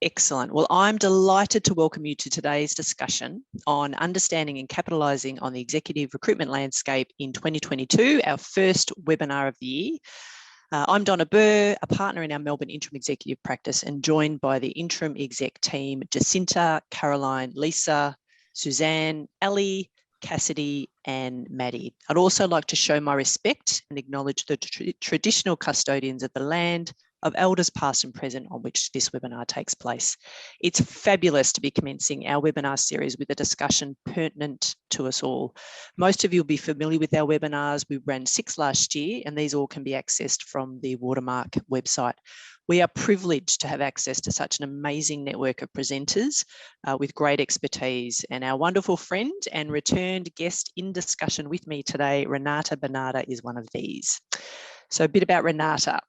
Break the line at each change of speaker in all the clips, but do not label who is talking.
Excellent. Well, I'm delighted to welcome you to today's discussion on understanding and capitalising on the executive recruitment landscape in 2022, our first webinar of the year. I'm Donna Burr, a partner in our Melbourne Interim Executive Practice, and joined by the Interim Exec team, Jacinta, Caroline, Lisa, Suzanne, Ali, Cassidy and Maddie. I'd also like to show my respect and acknowledge the traditional custodians of the land, of elders past and present on which this webinar takes place. It's fabulous to be commencing our webinar series with a discussion pertinent to us all. Most of you will be familiar with our webinars. We ran 6 last year and these all can be accessed from the Watermark website. We are privileged to have access to such an amazing network of presenters with great expertise, and our wonderful friend and returned guest in discussion with me today, Renata Bernarde, is one of these. So a bit about Renata.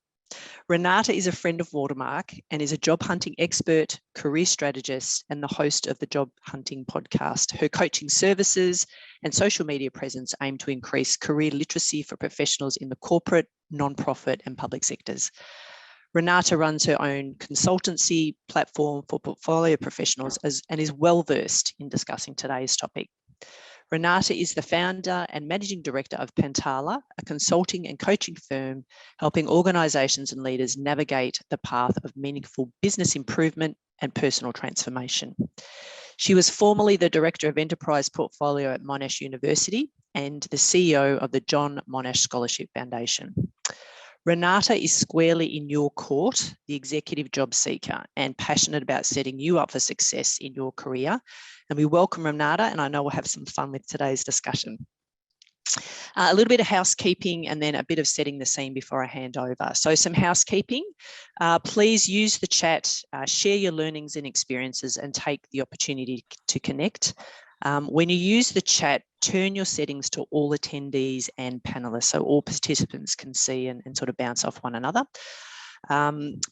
Renata is a friend of Watermark and is a job hunting expert, career strategist, and the host of the Job Hunting podcast. Her coaching services and social media presence aim to increase career literacy for professionals in the corporate, non-profit, and public sectors. Renata runs her own consultancy platform for portfolio professionals and is well versed in discussing today's topic. Renata is the founder and managing director of Pantala, a consulting and coaching firm helping organisations and leaders navigate the path of meaningful business improvement and personal transformation. She was formerly the director of enterprise portfolio at Monash University and the CEO of the John Monash Scholarship Foundation. Renata is squarely in your court, the executive job seeker, and passionate about setting you up for success in your career. And we welcome Renata, and I know we'll have some fun with today's discussion. A little bit of housekeeping and then a bit of setting the scene before I hand over. So some housekeeping. Please use the chat, share your learnings and experiences, and take the opportunity to connect. When you use the chat, turn your settings to all attendees and panelists so all participants can see and sort of bounce off one another.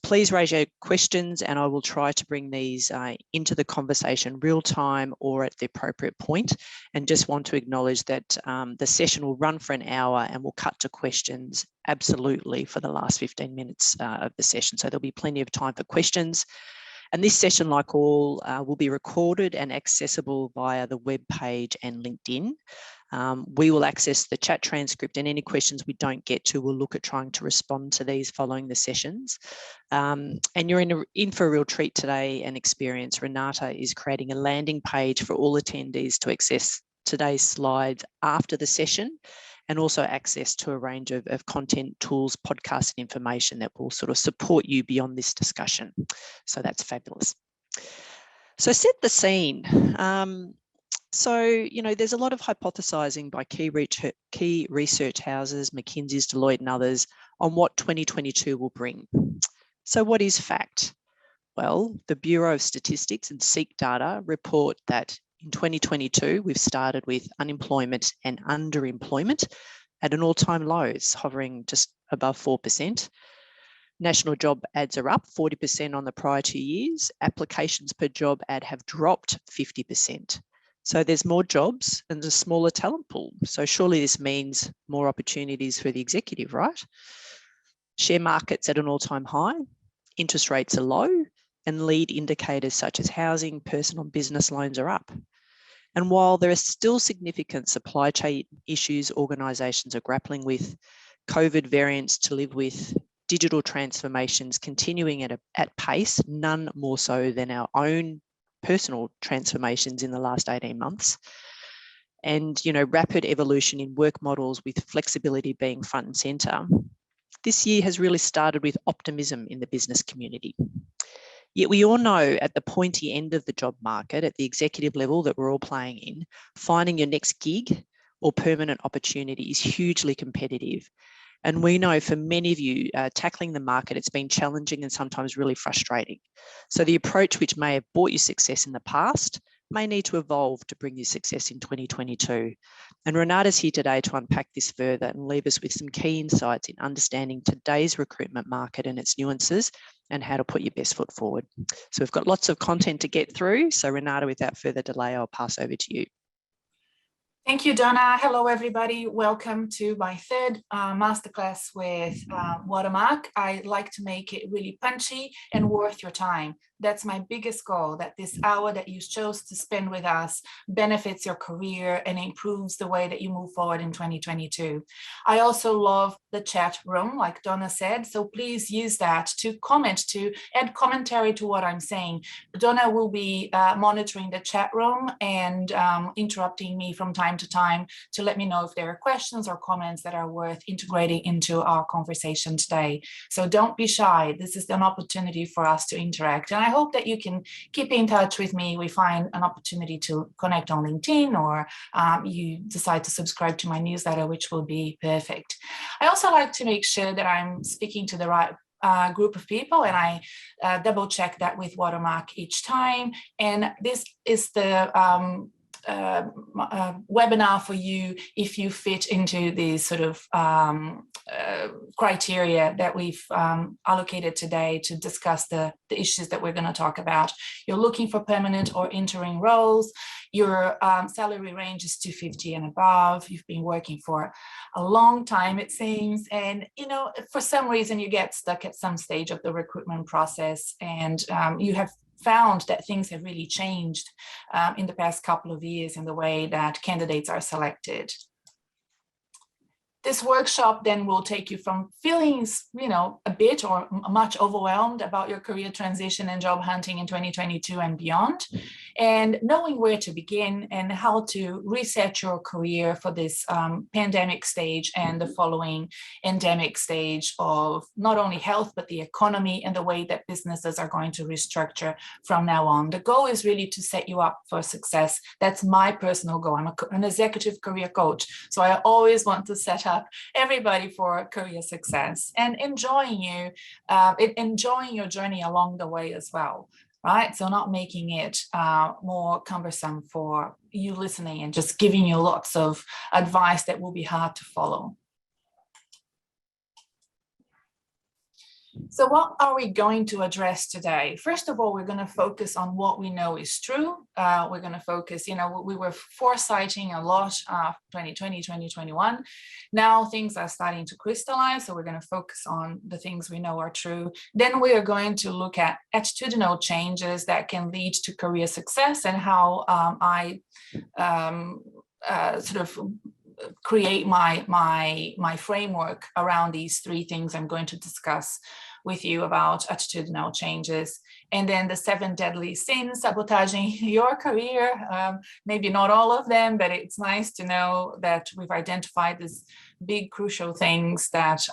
Please raise your questions and I will try to bring these into the conversation real time or at the appropriate point. And just want to acknowledge that the session will run for an hour and we'll cut to questions absolutely for the last 15 minutes of the session. So there'll be plenty of time for questions. And this session, like all, will be recorded and accessible via the web page and LinkedIn. We will access the chat transcript and any questions we don't get to, we'll look at trying to respond to these following the sessions. And you're in for a real treat today and experience. Renata is creating a landing page for all attendees to access today's slides after the session, and also access to a range of content, tools, podcasts and information that will sort of support you beyond this discussion. So that's fabulous. So set the scene. So, you know, there's a lot of hypothesising by key research houses, McKinsey's, Deloitte and others on what 2022 will bring. So what is fact? Well, the Bureau of Statistics and SEEK data report that in 2022, we've started with unemployment and underemployment at an all-time lows, hovering just above 4%. National job ads are up 40% on the prior 2 years. Applications per job ad have dropped 50%. So there's more jobs and a smaller talent pool. So surely this means more opportunities for the executive, right? Share markets at an all-time high. Interest rates are low and lead indicators such as housing, personal and business loans are up. And while there are still significant supply chain issues organisations are grappling with, COVID variants to live with, digital transformations continuing at pace, none more so than our own personal transformations in the last 18 months. And, you know, rapid evolution in work models with flexibility being front and centre. This year has really started with optimism in the business community. Yet we all know at the pointy end of the job market, at the executive level that we're all playing in, finding your next gig or permanent opportunity is hugely competitive. And we know for many of you, tackling the market, it's been challenging and sometimes really frustrating. So the approach which may have brought you success in the past may need to evolve to bring you success in 2022. And Renata's here today to unpack this further and leave us with some key insights in understanding today's recruitment market and its nuances and how to put your best foot forward. So we've got lots of content to get through. So Renata, without further delay, I'll pass over to you.
Thank you, Donna. Hello, everybody. Welcome to my third masterclass with Watermark. I like to make it really punchy and worth your time. That's my biggest goal, that this hour that you chose to spend with us benefits your career and improves the way that you move forward in 2022. I also love the chat room, like Donna said, so please use that to comment, to add commentary to what I'm saying. Donna will be monitoring the chat room and interrupting me from time to time to let me know if there are questions or comments that are worth integrating into our conversation today. So don't be shy. This is an opportunity for us to interact. And I hope that you can keep in touch with me. We find an opportunity to connect on LinkedIn, or you decide to subscribe to my newsletter, which will be perfect. I also like to make sure that I'm speaking to the right group of people, and I double check that with Watermark each time. And this is the webinar for you if you fit into the sort of criteria that we've allocated today to discuss the issues that we're going to talk about. You're looking for permanent or interim roles. Your salary range is 250 and above. You've been working for a long time, it seems, and for some reason you get stuck at some stage of the recruitment process, and you have found that things have really changed in the past couple of years in the way that candidates are selected. This workshop then will take you from feelings, a bit or much overwhelmed about your career transition and job hunting in 2022 and beyond, and knowing where to begin and how to reset your career for this pandemic stage and the following endemic stage of not only health, but the economy and the way that businesses are going to restructure from now on. The goal is really to set you up for success. That's my personal goal. I'm an executive career coach, so I always want to set up everybody for career success and enjoying your journey along the way as well, right? So not making it more cumbersome for you listening and just giving you lots of advice that will be hard to follow. So what are we going to address today? First of all, we're going to focus on what we know is true. We're going to focus, we were foresighting a lot 2020, 2021. Now things are starting to crystallize, so we're going to focus on the things we know are true. Then we are going to look at attitudinal changes that can lead to career success and how I sort of create my framework around these three things I'm going to discuss with you about attitudinal changes. And then the 7 deadly sins sabotaging your career, maybe not all of them, but it's nice to know that we've identified these big crucial things that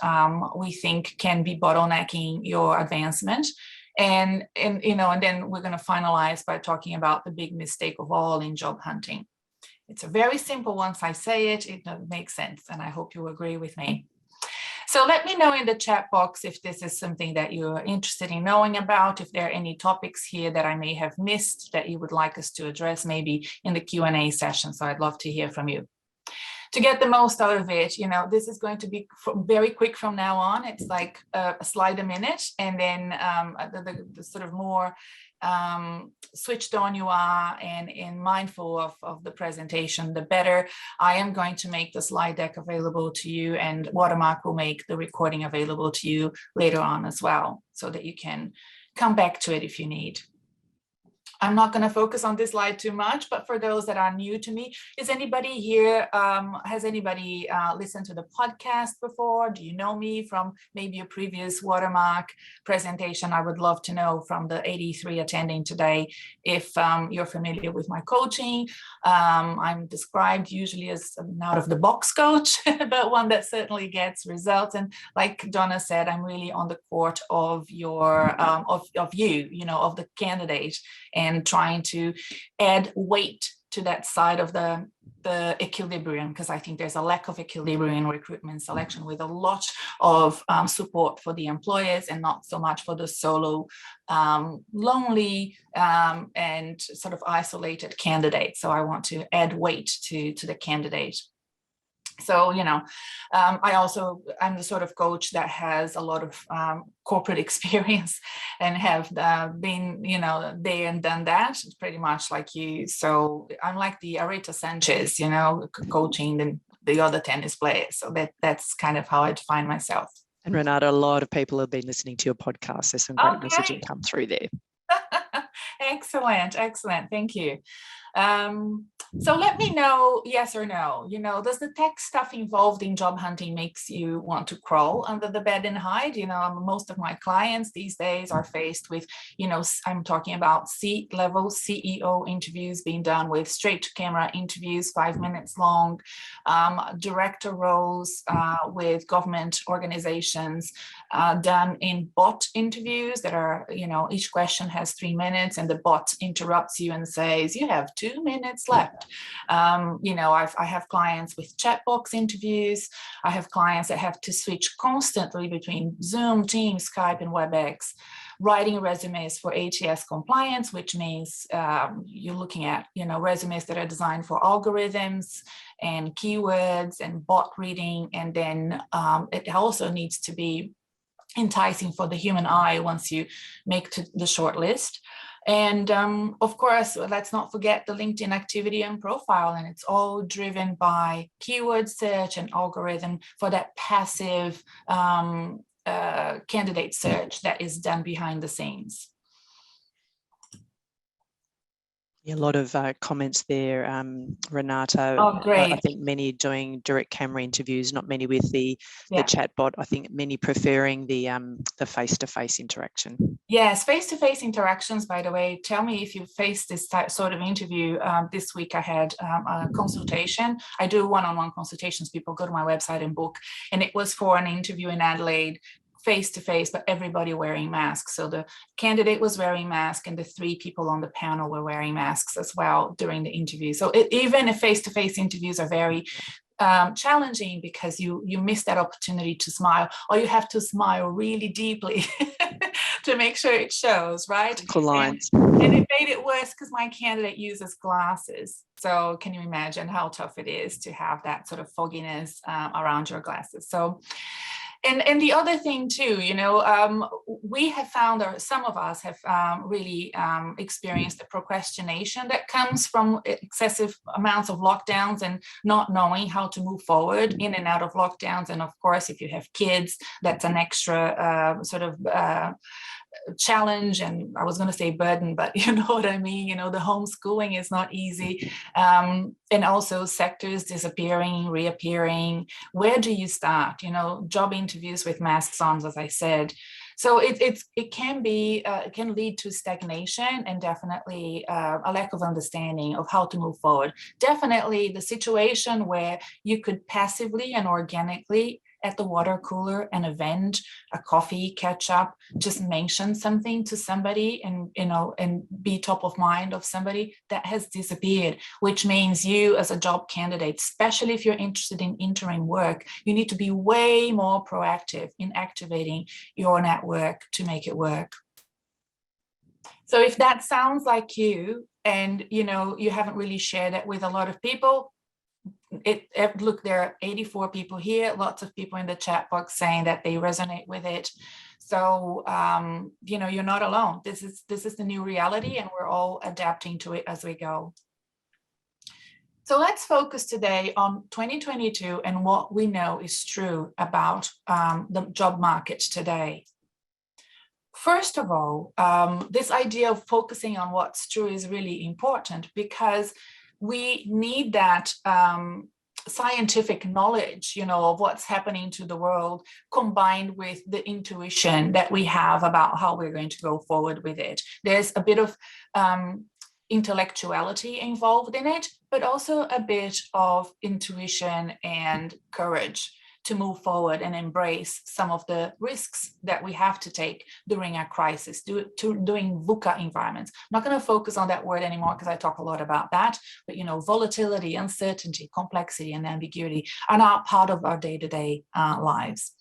we think can be bottlenecking your advancement. And then we're going to finalize by talking about the big mistake of all in job hunting. It's a very simple, once I say it, it makes sense, and I hope you agree with me. So let me know in the chat box if this is something that you're interested in knowing about, if there are any topics here that I may have missed that you would like us to address maybe in the Q&A session. So I'd love to hear from you. To get the most out of it, this is going to be very quick from now on. It's like a slide a minute, and then the sort of more switched on you are and mindful of the presentation, the better. I am going to make the slide deck available to you, and Watermark will make the recording available to you later on as well, so that you can come back to it if you need. I'm not going to focus on this slide too much, but for those that are new to me, is anybody here, has anybody listened to the podcast before? Do you know me from maybe a previous Watermark presentation? I would love to know from the 83 attending today if you're familiar with my coaching. I'm described usually as an out-of-the-box coach, but one that certainly gets results. And like Donna said, I'm really on the court of your, of the candidate, and trying to add weight to that side of the equilibrium, because I think there's a lack of equilibrium in recruitment selection, with a lot of support for the employers and not so much for the solo, lonely and sort of isolated candidate. So I want to add weight to the candidate. So, I'm the sort of coach that has a lot of corporate experience and have been, there and done that. It's pretty much like you. So I'm like the Aretha Sanchez, coaching the other tennis players. So that's kind of how I define myself.
And Renata, a lot of people have been listening to your podcast. There's some great messaging come through there.
Excellent. Thank you. So let me know, yes or no, does the tech stuff involved in job hunting makes you want to crawl under the bed and hide? Most of my clients these days are faced with, I'm talking about C-level CEO interviews being done with straight to camera interviews, 5 minutes long, director roles with government organizations done in bot interviews that are, each question has 3 minutes and the bot interrupts you and says, you have 2 minutes left. I have clients with chat box interviews. I have clients that have to switch constantly between Zoom, Teams, Skype, and WebEx, writing resumes for ATS compliance, which means you're looking at, resumes that are designed for algorithms and keywords and bot reading. And then it also needs to be enticing for the human eye once you make the short list. And of course, let's not forget the LinkedIn activity and profile, and it's all driven by keyword search and algorithm for that passive candidate search that is done behind the scenes.
Yeah, a lot of comments there, Renata.
Oh, great.
I think many doing direct camera interviews, not many with the chatbot. I think many preferring the face-to-face interaction.
Yes, face-to-face interactions, by the way. Tell me if you faced this sort of interview. This week I had a consultation. I do one-on-one consultations. People go to my website and book. And it was for an interview in Adelaide, face-to-face, but everybody wearing masks. So the candidate was wearing masks and the 3 people on the panel were wearing masks as well during the interview. So even if face-to-face interviews are very challenging because you miss that opportunity to smile, or you have to smile really deeply to make sure it shows, right?
Cool lines.
And it made it worse because my candidate uses glasses. So can you imagine how tough it is to have that sort of fogginess around your glasses? So and the other thing too, we have found, or some of us have really experienced the procrastination that comes from excessive amounts of lockdowns and not knowing how to move forward in and out of lockdowns. And of course, if you have kids, that's an extra sort of challenge, and I was going to say burden, but you know what I mean. The homeschooling is not easy, and also sectors disappearing, reappearing. Where do you start? Job interviews with masks on, as I said. So it can lead to stagnation and definitely a lack of understanding of how to move forward. Definitely the situation where you could passively and organically at the water cooler, an event, a coffee, catch up, just mention something to somebody and be top of mind of somebody, that has disappeared, which means you as a job candidate, especially if you're interested in interim work, you need to be way more proactive in activating your network to make it work. So if that sounds like you and you haven't really shared it with a lot of people, look, there are 84 people here, lots of people in the chat box saying that they resonate with it. So you're not alone. This is the new reality, and we're all adapting to it as we go. So let's focus today on 2022 and what we know is true about the job market today. First of all, this idea of focusing on what's true is really important, because we need that scientific knowledge, of what's happening to the world, combined with the intuition that we have about how we're going to go forward with it. There's a bit of intellectuality involved in it, but also a bit of intuition and courage to move forward and embrace some of the risks that we have to take during a crisis, doing VUCA environments. I'm not going to focus on that word anymore because I talk a lot about that, but volatility, uncertainty, complexity, and ambiguity are not part of our day-to-day lives.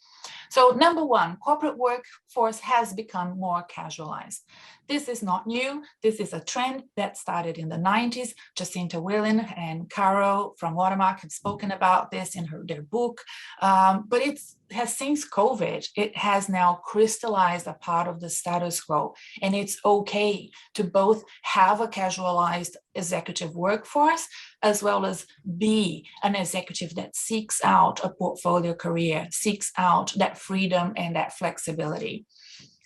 So number one, corporate workforce has become more casualized. This is not new. This is a trend that started in the 90s. Jacinta Whelan and Caro from Watermark have spoken about this in their book. But it has since COVID, it has now crystallized a part of the status quo. And it's okay to both have a casualized executive workforce as well as be an executive that seeks out a portfolio career, seeks out that freedom and that flexibility.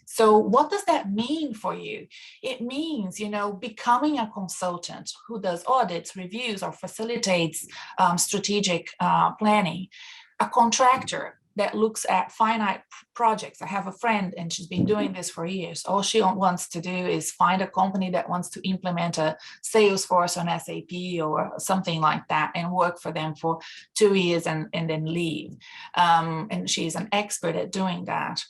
So what does that mean for you? It means, becoming a consultant who does audits, reviews, or facilitates strategic planning, a contractor that looks at finite projects. I have a friend and she's been doing this for years. All she wants to do is find a company that wants to implement a Salesforce on SAP or something like that and work for them for 2 years and then leave. And she's an expert at doing that.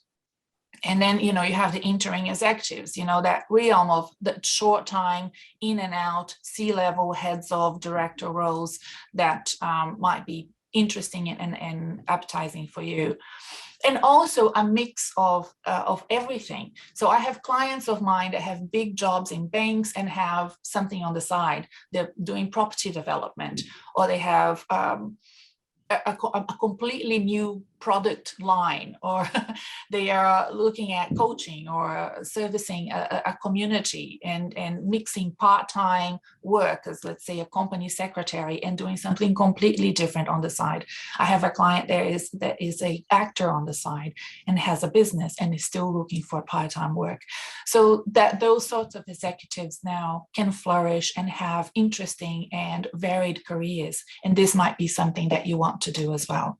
And then, you have the interim executives, that realm of the short time in and out, C-level, heads of, director roles that might be interesting and appetizing for you. And also a mix of everything. So I have clients of mine that have big jobs in banks and have something on the side. They're doing property development, or they have a completely new product line, or they are looking at coaching or servicing a community and mixing part-time work as, let's say, a company secretary and doing something completely different on the side. I have a client that is an actor on the side and has a business and is still looking for part-time work. So that those sorts of executives now can flourish and have interesting and varied careers. And this might be something that you want to do as well.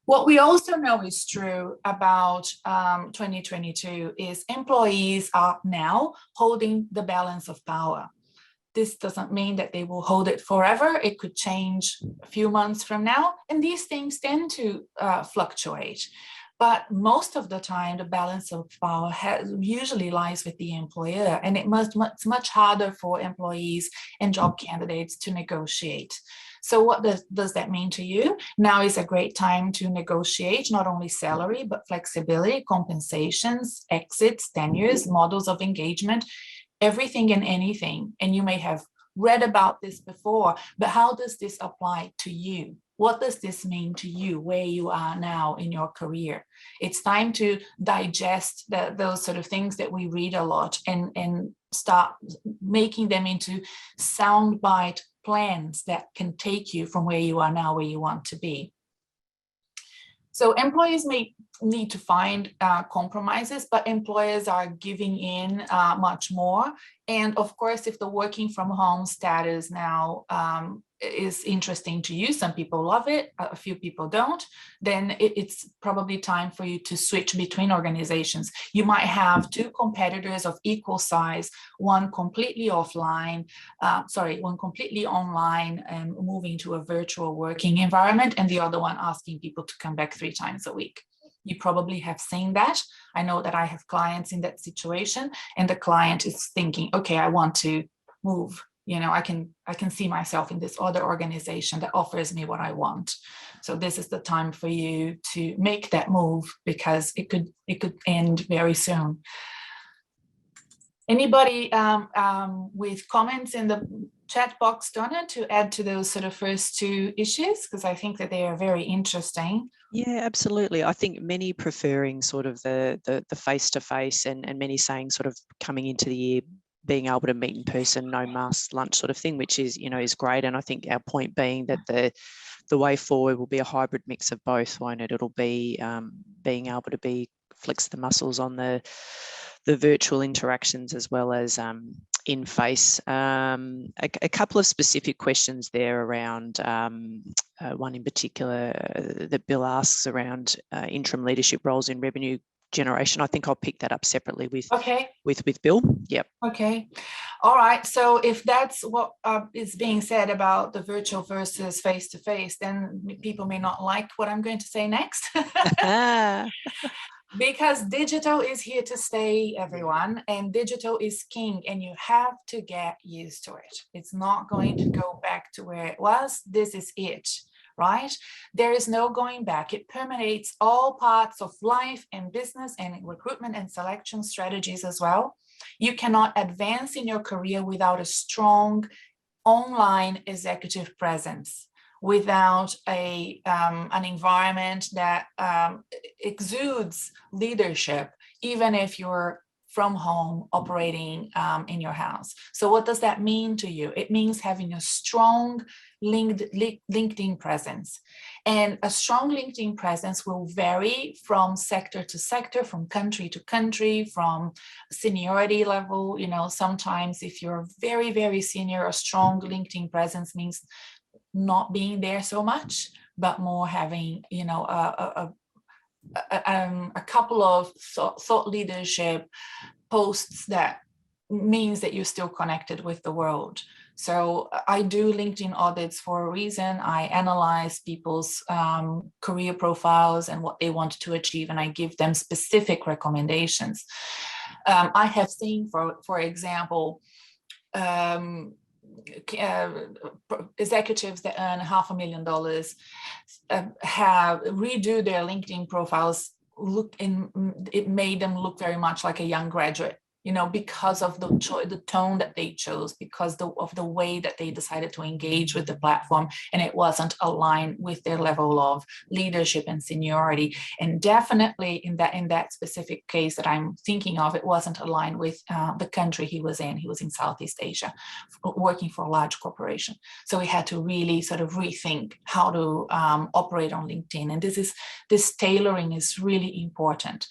What we also know is true about 2022 is employees are now holding the balance of power. This doesn't mean that they will hold it forever. It could change a few months from now, and these things tend to fluctuate. But most of the time, the balance of power usually lies with the employer, and it's much harder for employees and job candidates to negotiate. So what does that mean to you? Now is a great time to negotiate not only salary, but flexibility, compensations, exits, tenures, models of engagement, everything and anything. And you may have read about this before, but how does this apply to you? What does this mean to you, where you are now in your career? It's time to digest those sort of things that we read a lot and start making them into soundbite plans that can take you from where you are now, where you want to be. So employees may need to find compromises, but employers are giving in much more. And of course, if the working from home status now is interesting to you, some people love it, a few people don't, then it's probably time for you to switch between organizations. You might have two competitors of equal size, one completely offline, one completely online and moving to a virtual working environment, and the other one asking people to come back 3 times a week. You probably have seen that. I know that I have clients in that situation, and the client is thinking, okay, I want to move. I can see myself in this other organization that offers me what I want. So this is the time for you to make that move, because it could end very soon. Anybody with comments in the chat box, Donna, to add to those sort of first 2 issues? Because I think that they are very interesting.
Yeah, absolutely. I think many preferring sort of the face-to-face and many saying sort of coming into the year being able to meet in person, no mask lunch sort of thing, which is, is great. And I think our point being that the way forward will be a hybrid mix of both, won't it? It'll be being able to flex the muscles on the virtual interactions as well as in face. A couple of specific questions there around one in particular that Bill asks around interim leadership roles in revenue generation. I think I'll pick that up separately with Bill. Yep.
Okay. All right. So if that's what is being said about the virtual versus face-to-face, then people may not like what I'm going to say next. Because digital is here to stay, everyone, and digital is king, and you have to get used to it. It's not going to go back to where it was. This is it. right? There is no going back. It permeates all parts of life and business and recruitment and selection strategies as well. You cannot advance in your career without a strong online executive presence, without an environment that exudes leadership, even if you're from home operating in your house. So what does that mean to you? It means having a strong LinkedIn presence. And a strong LinkedIn presence will vary from sector to sector, from country to country, from seniority level. You know, sometimes if you're very, very senior, a strong LinkedIn presence means not being there so much, but more having, you know, a couple of thought leadership posts that means that you're still connected with the world. So I do LinkedIn audits for a reason. I analyze people's career profiles and what they want to achieve, and I give them specific recommendations. I have seen, for example, executives that earn $500,000 have redo their LinkedIn profiles. It made them look very much like a young graduate, you know, because of the tone that they chose, because of the way that they decided to engage with the platform, and it wasn't aligned with their level of leadership and seniority. And definitely in that specific case that I'm thinking of, it wasn't aligned with the country he was in. He was in Southeast Asia, working for a large corporation. So we had to really sort of rethink how to operate on LinkedIn. And this tailoring is really important.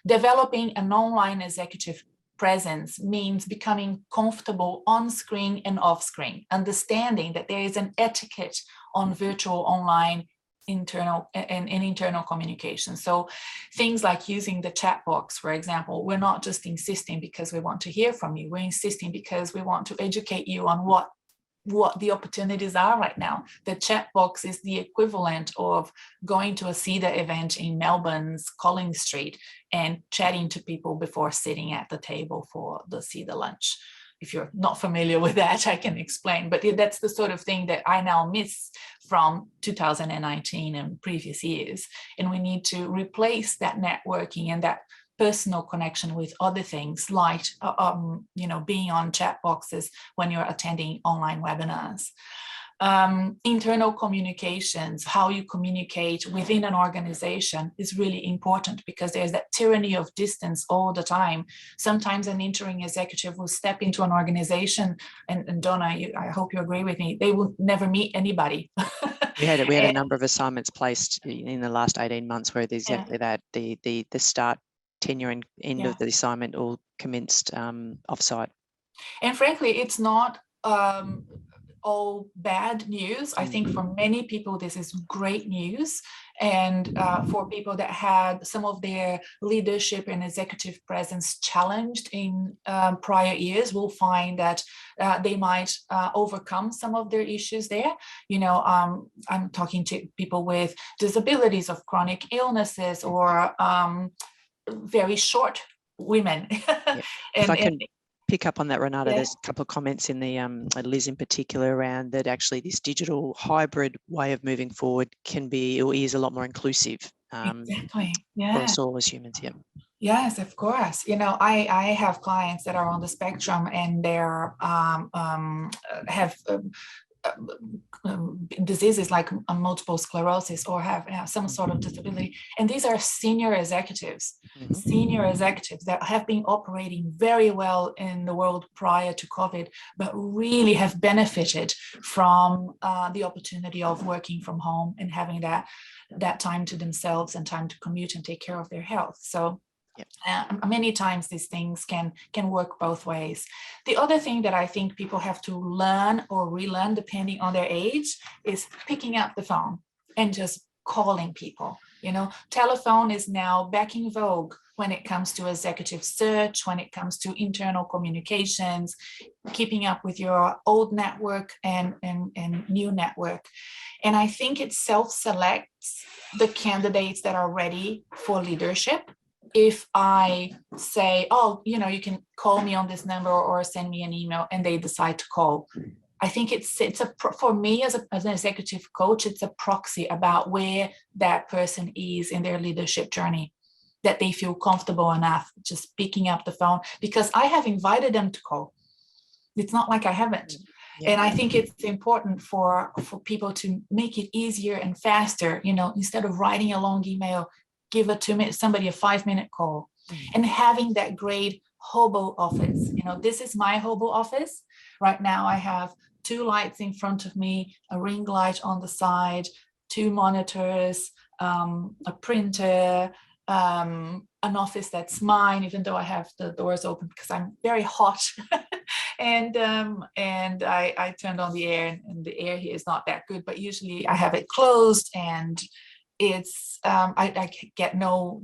Developing an online executive presence means becoming comfortable on screen and off screen, understanding that there is an etiquette on virtual, online, internal communication. So things like using the chat box, for example, we're not just insisting because we want to hear from you, we're insisting because we want to educate you on what the opportunities are right now. The chat box is the equivalent of going to a CEDA event in Melbourne's Collins Street and chatting to people before sitting at the table for the CEDA lunch. If you're not familiar with that, I can explain, but that's the sort of thing that I now miss from 2019 and previous years. And we need to replace that networking and that personal connection with other things, like being on chat boxes when you're attending online webinars. Internal communications, how you communicate within an organization, is really important, because there's that tyranny of distance all the time. Sometimes an interim executive will step into an organization, and Donna, I hope you agree with me, they will never meet anybody.
We had a number of assignments placed in the last 18 months where there's exactly that. The start, tenure and end of the assignment all commenced offsite. And
frankly, it's not all bad news. I think for many people, this is great news. And for people that had some of their leadership and executive presence challenged in prior years, will find that they might overcome some of their issues there. You know, I'm talking to people with disabilities, of chronic illnesses, or very short women.
If I can pick up on that, Renata, there's a couple of comments in the Liz in particular around that actually this digital hybrid way of moving forward can be, or is, a lot more inclusive
exactly.
For us all as humans.
Yes, of course. You know, I have clients that are on the spectrum, and they're have diseases like multiple sclerosis, or have some sort of disability. And these are senior executives, that have been operating very well in the world prior to COVID, but really have benefited from the opportunity of working from home and having that time to themselves and time to commute and take care of their health. So many times these things can work both ways. The other thing that I think people have to learn or relearn, depending on their age, is picking up the phone and just calling people. You know, telephone is now back in vogue when it comes to executive search, when it comes to internal communications, keeping up with your old network and new network. And I think it self-selects the candidates that are ready for leadership. If I say, oh, you know, you can call me on this number or send me an email, and they decide to call, I think for me as an executive coach, it's a proxy about where that person is in their leadership journey, that they feel comfortable enough just picking up the phone, because I have invited them to call. It's not like I haven't. Yeah. And I think it's important for people to make it easier and faster, instead of writing a long email, give somebody a 5-minute call. And having that great hobo office. This is my hobo office. Right now I have 2 lights in front of me, a ring light on the side, 2 monitors, a printer, an office that's mine, even though I have the doors open because I'm very hot. and I turned on the air, and the air here is not that good, but usually I have it closed, and it's I get no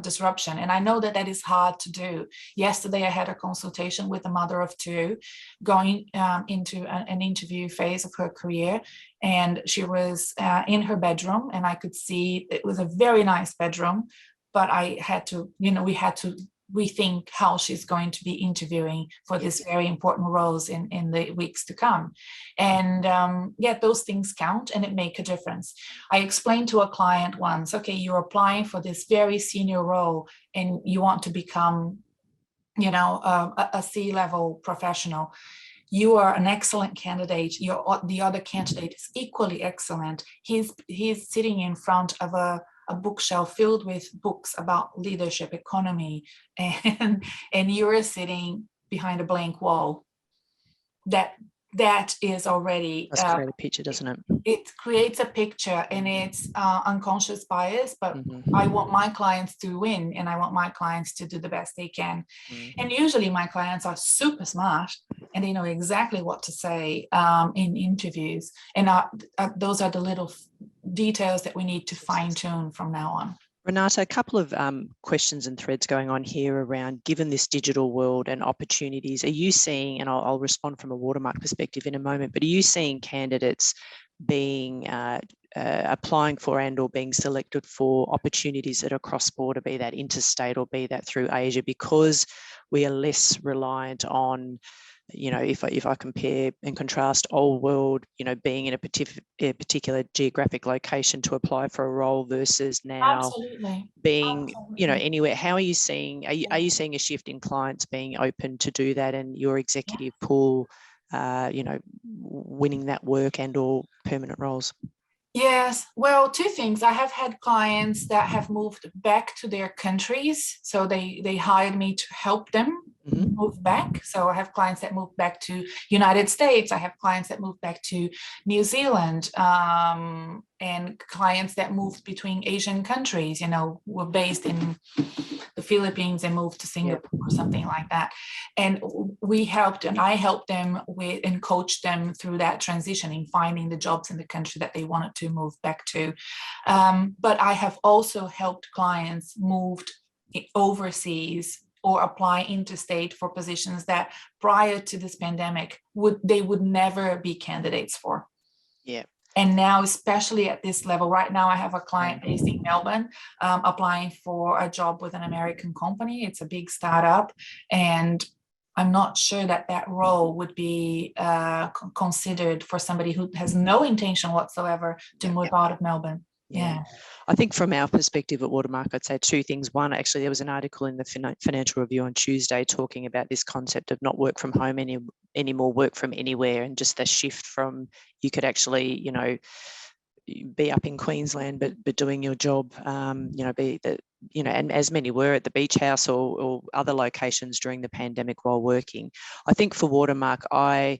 disruption. And I know that is hard to do. Yesterday I had a consultation with a mother of 2 going into an interview phase of her career, and she was in her bedroom, and I could see it was a very nice bedroom, but I had to, we had to rethink how she's going to be interviewing for these very important roles in the weeks to come. And those things count, and it make a difference. I explained to a client once, okay, you're applying for this very senior role and you want to become, a C-level professional. You are an excellent candidate. The other candidate is equally excellent. He's sitting in front of a bookshelf filled with books about leadership, economy, and you're sitting behind a blank wall. That is already
create a picture, doesn't it?
It creates a picture, and it's unconscious bias, but I want my clients to win, and I want my clients to do the best they can. And usually my clients are super smart, and they know exactly what to say in interviews, and those are the little details that we need to fine tune from now on.
Renata, a couple of questions and threads going on here around, given this digital world and opportunities, are you seeing, and I'll respond from a Watermark perspective in a moment, but are you seeing candidates being applying for and or being selected for opportunities that are cross-border, be that interstate or be that through Asia, because we are less reliant on, if I compare and contrast old world, being in a particular geographic location to apply for a role versus now being, anywhere. How are you seeing, are you seeing a shift in clients being open to do that, and your executive pool, winning that work and or permanent roles?
Yes, well, 2 things. I have had clients that have moved back to their countries, so they hired me to help them move back. So I have clients that moved back to United States. I have clients that moved back to New Zealand, and clients that moved between Asian countries, were based in the Philippines and moved to Singapore or something like that. And I helped them with and coached them through that transition in finding the jobs in the country that they wanted to move back to. But I have also helped clients moved overseas or apply interstate for positions that prior to this pandemic they would never be candidates for.
Yeah.
And now, especially at this level, right now I have a client based in Melbourne applying for a job with an American company. It's a big startup, and I'm not sure that role would be considered for somebody who has no intention whatsoever to move out of Melbourne. Yeah.
I think from our perspective at Watermark, I'd say 2 things. One, actually, there was an article in the Financial Review on Tuesday talking about this concept of not work from home anymore, work from anywhere, and just the shift from you could actually, be up in Queensland, but doing your job, and as many were at the beach house or other locations during the pandemic while working. I think for Watermark, I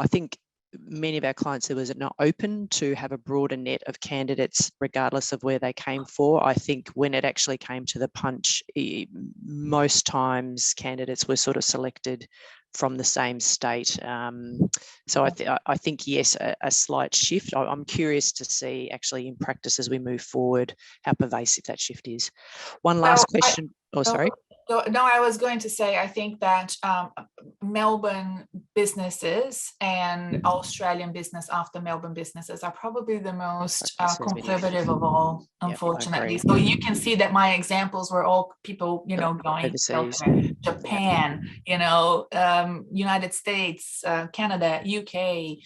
think many of our clients, there was not open to have a broader net of candidates regardless of where they came for. I think when it actually came to the punch, most times candidates were sort of selected from the same state. So I think, yes, a slight shift. I'm curious to see actually in practice as we move forward how pervasive that shift is. One last question. Sorry.
No, I was going to say, I think that Melbourne businesses and Australian business after Melbourne businesses are probably the most conservative of all, unfortunately.
Yep,
so you can see that my examples were all people, going
overseas,
Japan, United States, Canada, UK,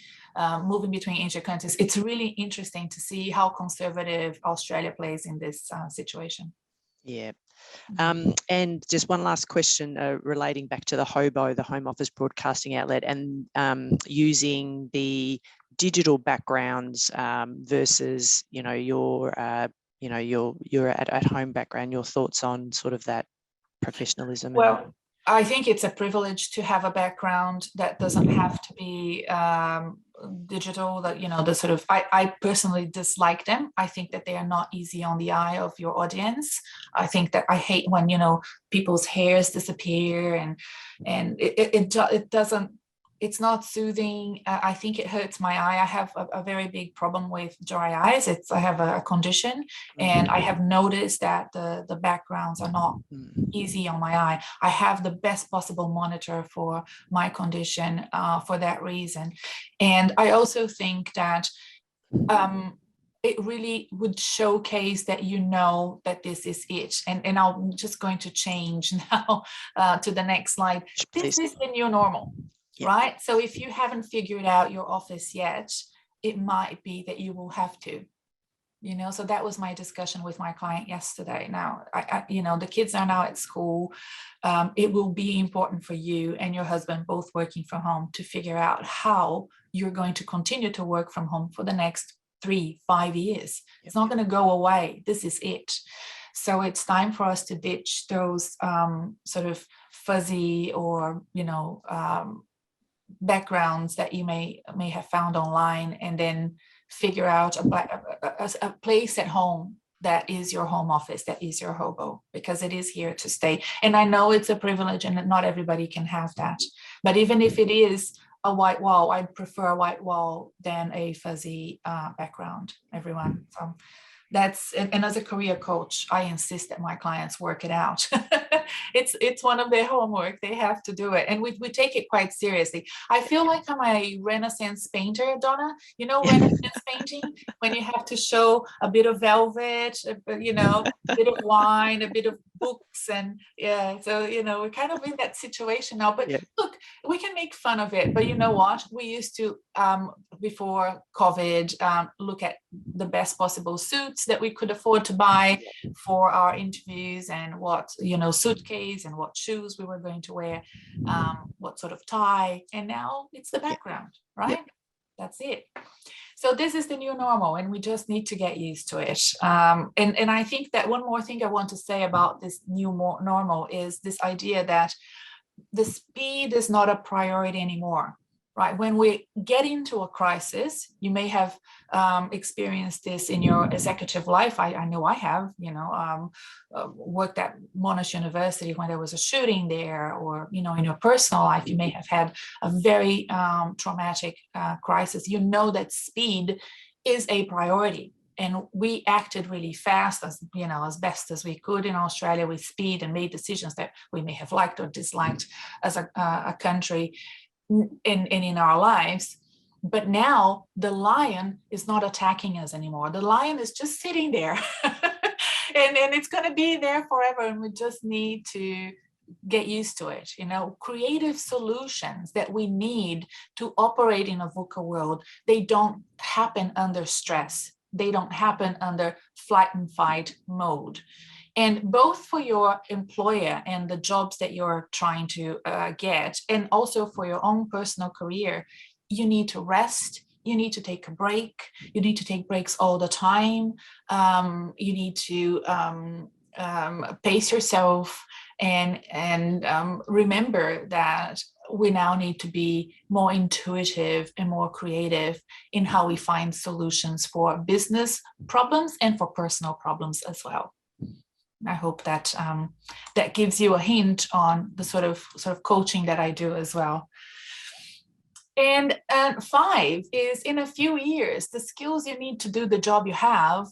moving between Asian countries. It's really interesting to see how conservative Australia plays in this situation.
Yeah. And just one last question relating back to the HOBO, the Home Office Broadcasting Outlet, and using the digital backgrounds versus, your at home background. Your thoughts on sort of that professionalism?
Well, I think it's a privilege to have a background that doesn't have to be digital, that, the sort of, I personally dislike them. I think that they are not easy on the eye of your audience. I think that I hate when, people's hairs disappear and it doesn't, it's not soothing. I think it hurts my eye. I have a very big problem with dry eyes. I have a condition, and I have noticed that the backgrounds are not easy on my eye. I have the best possible monitor for my condition for that reason. And I also think that it really would showcase that that this is it. And I'm just going to change now to the next slide. This is the new normal. Yep. Right? So if you haven't figured out your office yet, it might be that you will have to, so that was my discussion with my client yesterday. Now, the kids are now at school. It will be important for you and your husband both working from home to figure out how you're going to continue to work from home for the next 3-5 years. Yep. It's not going to go away. This is it. So it's time for us to ditch those sort of fuzzy or, backgrounds that you may have found online, and then figure out a place at home that is your home office, that is your HOBO, because it is here to stay. And I know it's a privilege and not everybody can have that. But even if it is a white wall, I prefer a white wall than a fuzzy background, everyone. So that's, and as a career coach, I insist that my clients work it out. It's one of their homework. They have to do it. And we take it quite seriously. I feel like I'm a Renaissance painter, Donna. Renaissance painting, when you have to show a bit of velvet, a bit of wine, a bit of books. And so, we're kind of in that situation now. But look, we can make fun of it. But you know what? We used to, before COVID, look at the best possible suits that we could afford to buy for our interviews, and what suitcase and what shoes we were going to wear, what sort of tie. And now it's the background, right? That's it. So this is the new normal, and we just need to get used to it. And I think that one more thing I want to say about this new normal is this idea that the speed is not a priority anymore. Right? When we get into a crisis, you may have experienced this in your executive life. I know I have, worked at Monash University when there was a shooting there, or, in your personal life, you may have had a very traumatic crisis. You know that speed is a priority. And we acted really fast, as best as we could in Australia with speed, and made decisions that we may have liked or disliked as a country in our lives. But now the lion is not attacking us anymore. The lion is just sitting there and it's going to be there forever. And we just need to get used to it. Creative solutions that we need to operate in a VUCA world, they don't happen under stress. They don't happen under flight and fight mode. And both for your employer and the jobs that you're trying to get, and also for your own personal career, you need to rest. You need to take a break. You need to take breaks all the time. You need to pace yourself and remember that we now need to be more intuitive and more creative in how we find solutions for business problems and for personal problems as well. I hope that that gives you a hint on the sort of coaching that I do as well. And 5 is, in a few years, the skills you need to do the job you have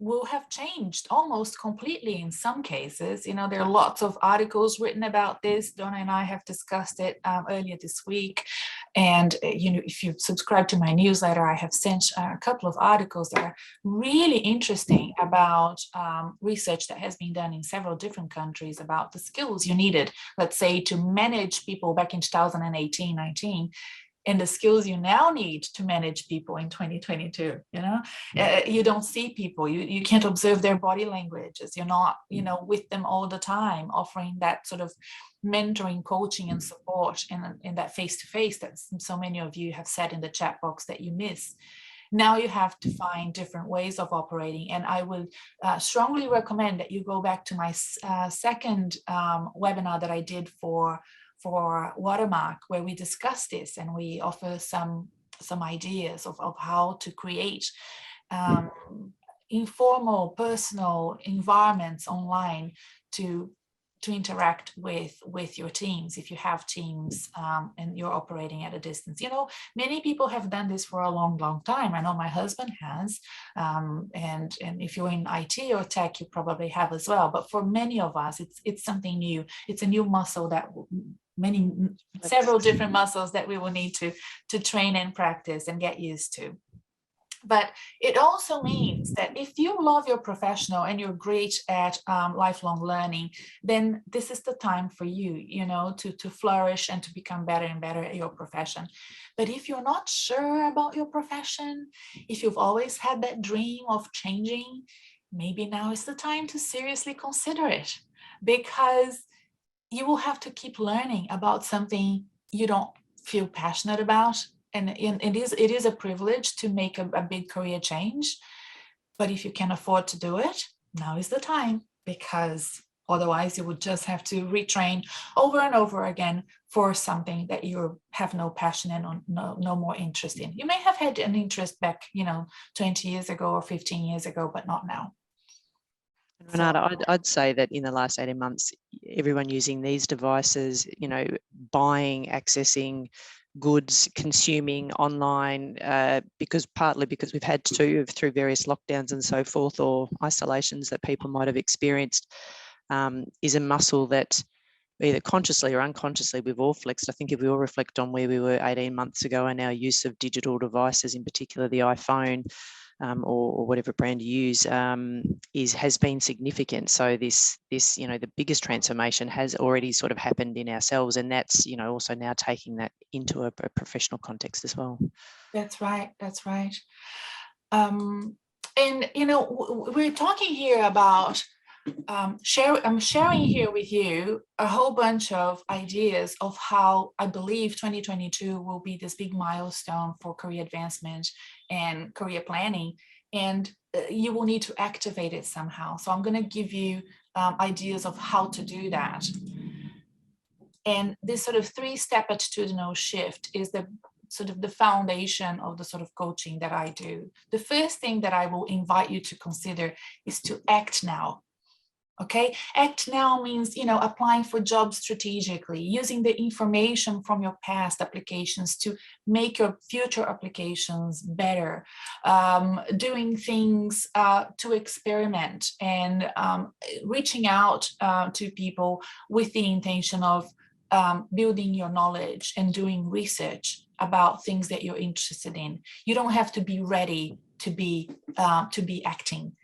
will have changed almost completely in some cases. You know, there are lots of articles written about this. Donna and I have discussed it earlier this week. And, you know, if you subscribe to my newsletter, I have sent a couple of articles that are really interesting about research that has been done in several different countries about the skills you needed, let's say, to manage people back in 2018, 19, and the skills you now need to manage people in 2022. You know, you don't see people, you can't observe their body languages, you're not, you know, with them all the time, offering that sort of mentoring, coaching, and support in that face-to-face that so many of you have said in the chat box that you miss. Now you have to find different ways of operating. And I would strongly recommend that you go back to my second webinar that I did for Watermark, where we discuss this and we offer some ideas of how to create informal, personal environments online to interact with your teams, if you have teams and you're operating at a distance. You know, many people have done this for a long time. I know my husband has, and if you're in IT or tech, you probably have as well. But for many of us, it's something new. It's a new muscle that several different muscles that we will need to train and practice and get used to. But it also means that if you love your professional and you're great at lifelong learning, then this is the time for you, you know, to flourish and to become better and better at your profession. But if you're not sure about your profession, if you've always had that dream of changing, maybe now is the time to seriously consider it, because you will have to keep learning about something you don't feel passionate about. And it is a privilege to make a big career change. But if you can afford to do it, now is the time, because otherwise you would just have to retrain over and over again for something that you have no passion and no more interest in. You may have had an interest back, you know, 20 years ago or 15 years ago, but not now.
Renata, I'd say that in the last 18 months, everyone using these devices, you know, buying, accessing goods, consuming online, partly because we've had to through various lockdowns and so forth, or isolations that people might have experienced, is a muscle that either consciously or unconsciously we've all flexed. I think if we all reflect on where we were 18 months ago and our use of digital devices, in particular the iPhone, or whatever brand you use, has been significant. So this, you know, the biggest transformation has already sort of happened in ourselves, and that's, you know, also now taking that into a professional context as well.
That's right. That's right. And you know, we're talking here about I'm sharing here with you a whole bunch of ideas of how I believe 2022 will be this big milestone for career advancement and career planning, and you will need to activate it somehow. So I'm going to give you ideas of how to do that. And this sort of 3-step attitudinal shift is the sort of the foundation of the sort of coaching that I do. The first thing that I will invite you to consider is to act now. Okay, act now means, you know, applying for jobs strategically, using the information from your past applications to make your future applications better, doing things to experiment, and reaching out to people with the intention of building your knowledge and doing research about things that you're interested in. You don't have to be ready to be acting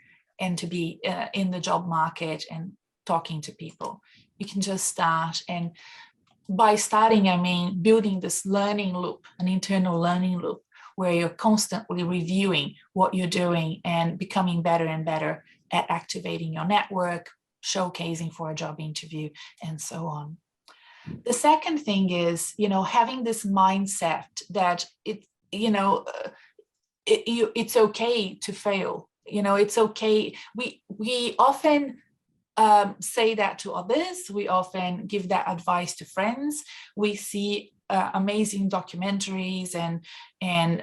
and to be in the job market and talking to people. You can just start. And by starting, I mean building this learning loop, an internal learning loop, where you're constantly reviewing what you're doing and becoming better and better at activating your network, showcasing for a job interview, and so on. The second thing is, you know, having this mindset that it's okay to fail. You know, it's okay. We often say that to others. We often give that advice to friends. We see amazing documentaries and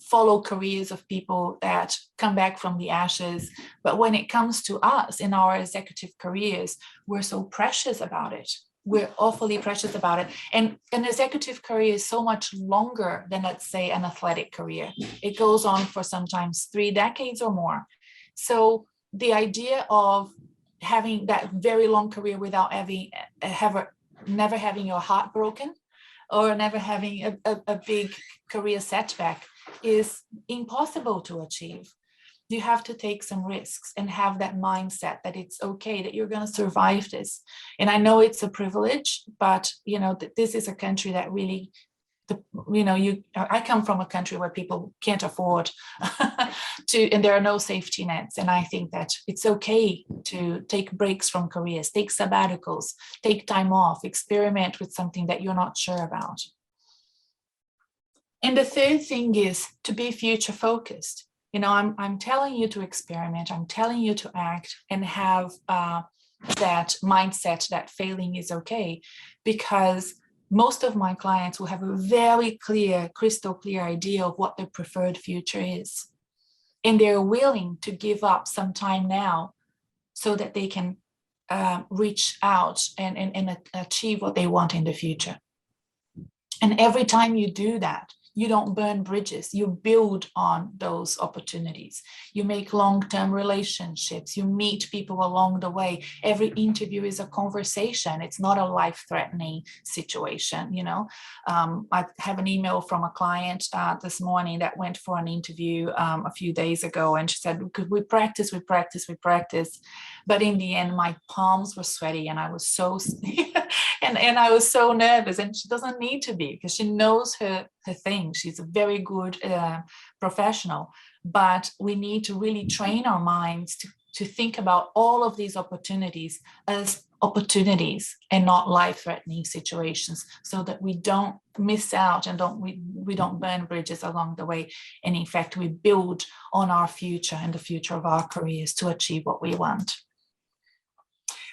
follow careers of people that come back from the ashes. But when it comes to us in our executive careers, we're so precious about it. We're awfully precious about it. And an executive career is so much longer than, let's say, an athletic career. It goes on for sometimes 3 decades or more. So the idea of having that very long career without never having your heart broken or never having a big career setback is impossible to achieve. You have to take some risks and have that mindset that it's okay, that you're going to survive this. And I know it's a privilege, but this is a country that really, I come from a country where people can't afford and there are no safety nets. And I think that it's okay to take breaks from careers, take sabbaticals, take time off, experiment with something that you're not sure about. And the third thing is to be future focused. I'm telling you to experiment, I'm telling you to act and have that mindset that failing is okay, because most of my clients will have a very clear, crystal clear idea of what their preferred future is. And they're willing to give up some time now so that they can reach out and achieve what they want in the future. And every time you do that, you don't burn bridges, you build on those opportunities. You make long-term relationships, you meet people along the way. Every interview is a conversation. It's not a life-threatening situation, I have an email from a client this morning that went for an interview a few days ago, and she said, we practice. But in the end, my palms were sweaty and I was so and I was so nervous, and she doesn't need to be because she knows her thing. She's a very good professional, but we need to really train our minds to think about all of these opportunities as opportunities and not life-threatening situations, so that we don't miss out and we don't burn bridges along the way. And in fact, we build on our future and the future of our careers to achieve what we want.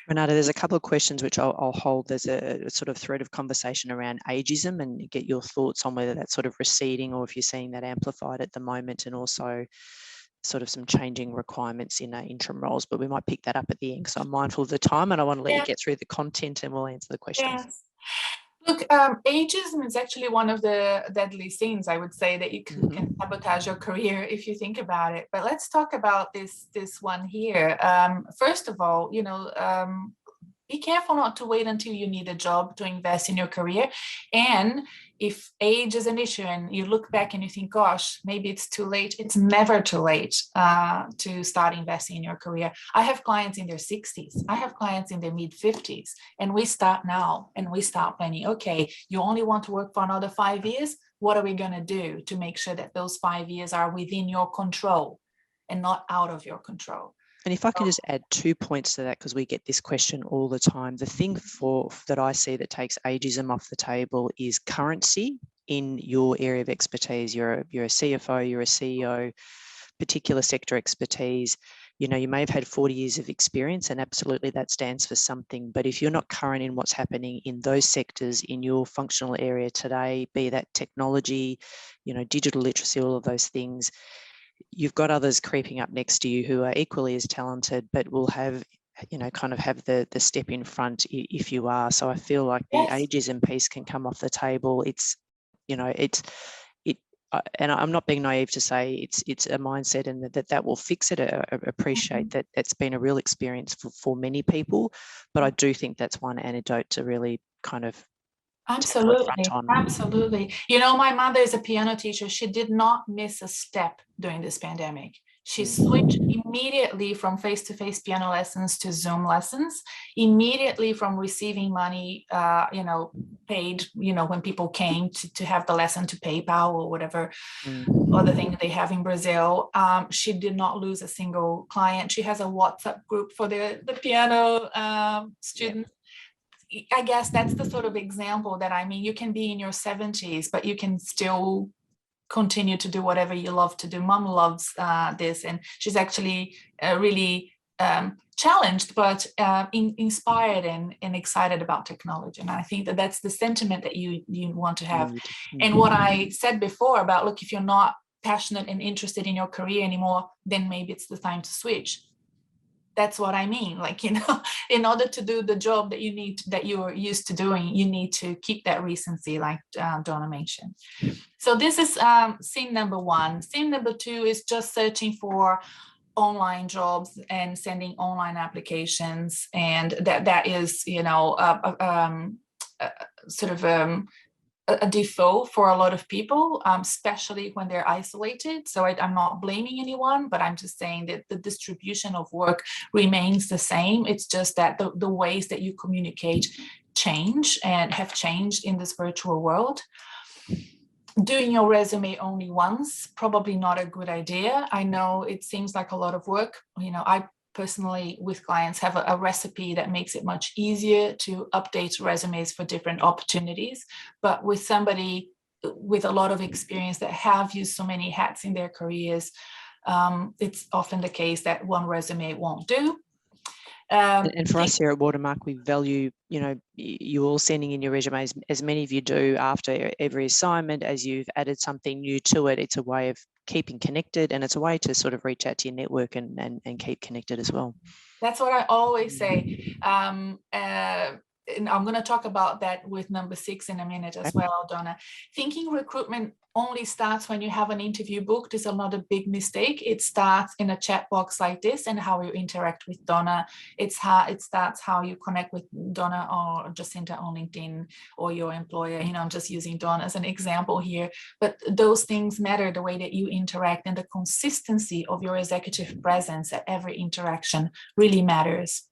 Renata, there's a couple of questions which I'll hold. There's a sort of thread of conversation around ageism, and get your thoughts on whether that's sort of receding or if you're seeing that amplified at the moment, and also sort of some changing requirements in interim roles. But we might pick that up at the end because I'm mindful of the time and I want to let you get through the content and we'll answer the questions.
Yes. Look, ageism is actually one of the deadly sins, I would say, that you can sabotage your career if you think about it. But let's talk about this one here. First of all, be careful not to wait until you need a job to invest in your career. And if age is an issue and you look back and you think, gosh, maybe it's too late, it's never too late to start investing in your career. I have clients in their 60s. I have clients in their mid-50s. And we start now and we start planning, okay, you only want to work for another 5 years? What are we going to do to make sure that those 5 years are within your control and not out of your control?
And if I can just add 2 points to that, because we get this question all the time. The thing that I see that takes ageism off the table is currency in your area of expertise. You're a CFO, you're a CEO, particular sector expertise. You may have had 40 years of experience, and absolutely that stands for something. But if you're not current in what's happening in those sectors in your functional area today, be that technology, digital literacy, all of those things, you've got others creeping up next to you who are equally as talented, but will have, kind of have the step in front if you are. So I feel like the ageism piece can come off the table. And I'm not being naive to say it's a mindset and that will fix it. I appreciate that that's been a real experience for many people, but I do think that's one antidote to really kind of
Absolutely. My mother is a piano teacher. She did not miss a step during this pandemic. She switched immediately from face-to-face piano lessons to Zoom lessons, immediately from receiving money, paid, when people came to have the lesson to PayPal or whatever other thing they have in Brazil. She did not lose a single client. She has a WhatsApp group for the piano students. I guess that's the sort of example that you can be in your 70s, but you can still continue to do whatever you love to do. Mom loves this, and she's actually really challenged, but inspired and excited about technology. And I think that's the sentiment that you want to have. And what I said before about, look, if you're not passionate and interested in your career anymore, then maybe it's the time to switch. That's what I mean. In order to do the job that you're used to doing, you need to keep that recency, like Donna mentioned. So this is sin number one. Sin number two is just searching for online jobs and sending online applications, and that is, you know, sort of a default for a lot of people, especially when they're isolated. So I'm not blaming anyone, but I'm just saying that the distribution of work remains the same. It's just that the ways that you communicate change and have changed in this virtual world. Doing your resume only once, probably not a good idea. I know it seems like a lot of work. You know, I personally, with clients, have a recipe that makes it much easier to update resumes for different opportunities. But with somebody with a lot of experience that have used so many hats in their careers, it's often the case that one resume won't do.
And for us here at Watermark, we value, you know, you all sending in your resumes, as many of you do after every assignment, as you've added something new to it. It's a way of keeping connected, and it's a way to sort of reach out to your network and keep connected as well.
That's what I always say. And I'm going to talk about that with number 6 in a minute as well, Donna. Thinking recruitment only starts when you have an interview booked is another big mistake. It starts in a chat box like this, and how you interact with Donna. It starts how you connect with Donna or Jacinta on LinkedIn, or your employer. You know, I'm just using Donna as an example here, but those things matter, the way that you interact, and the consistency of your executive presence at every interaction really matters.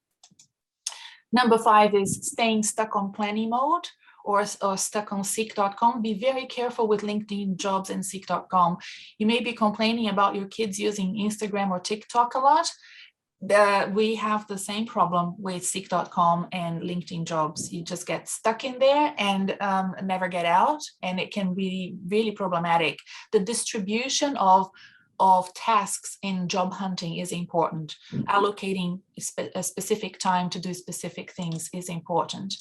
Number 5 is staying stuck on planning mode or stuck on seek.com. Be very careful with LinkedIn jobs and seek.com. You may be complaining about your kids using Instagram or TikTok a lot. We have the same problem with seek.com and LinkedIn jobs. You just get stuck in there and never get out, and it can be really problematic. The distribution of tasks in job hunting is important. Allocating a specific time to do specific things is important.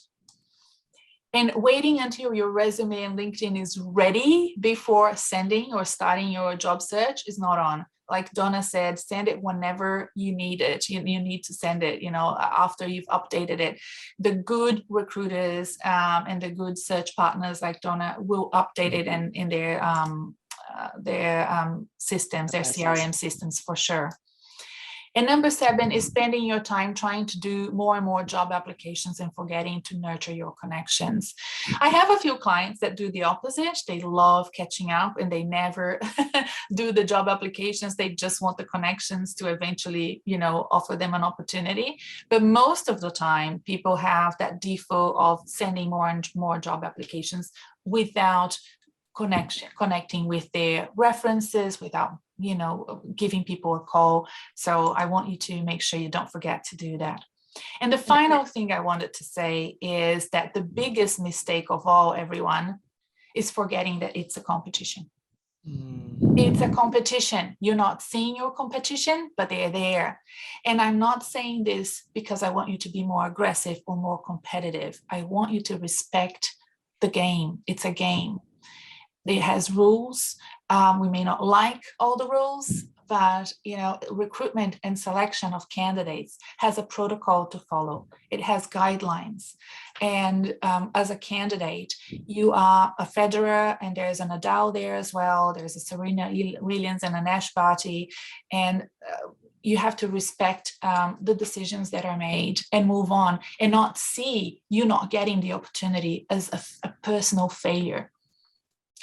And waiting until your resume and LinkedIn is ready before sending or starting your job search is not on. Like Donna said, send it whenever you need it. You need to send it, you know, after you've updated it. The good recruiters and the good search partners like Donna will update it in their systems, their CRM systems for sure. And number 7 is spending your time trying to do more and more job applications and forgetting to nurture your connections. I have a few clients that do the opposite. They love catching up and they never do the job applications. They just want the connections to eventually, you know, offer them an opportunity. But most of the time, people have that default of sending more and more job applications without connecting with their references, without, you know, giving people a call. So I want you to make sure you don't forget to do that. And the final thing I wanted to say is that the biggest mistake of all, everyone, is forgetting that it's a competition. It's a competition. You're not seeing your competition, but they're there. And I'm not saying this because I want you to be more aggressive or more competitive. I want you to respect the game. It's a game. It has rules. We may not like all the rules, but, you know, recruitment and selection of candidates has a protocol to follow. It has guidelines. And as a candidate, you are a Federer, and there's a Nadal there as well. There's a Serena Williams and a Nash Barty. And you have to respect the decisions that are made and move on, and not see you not getting the opportunity as a personal failure.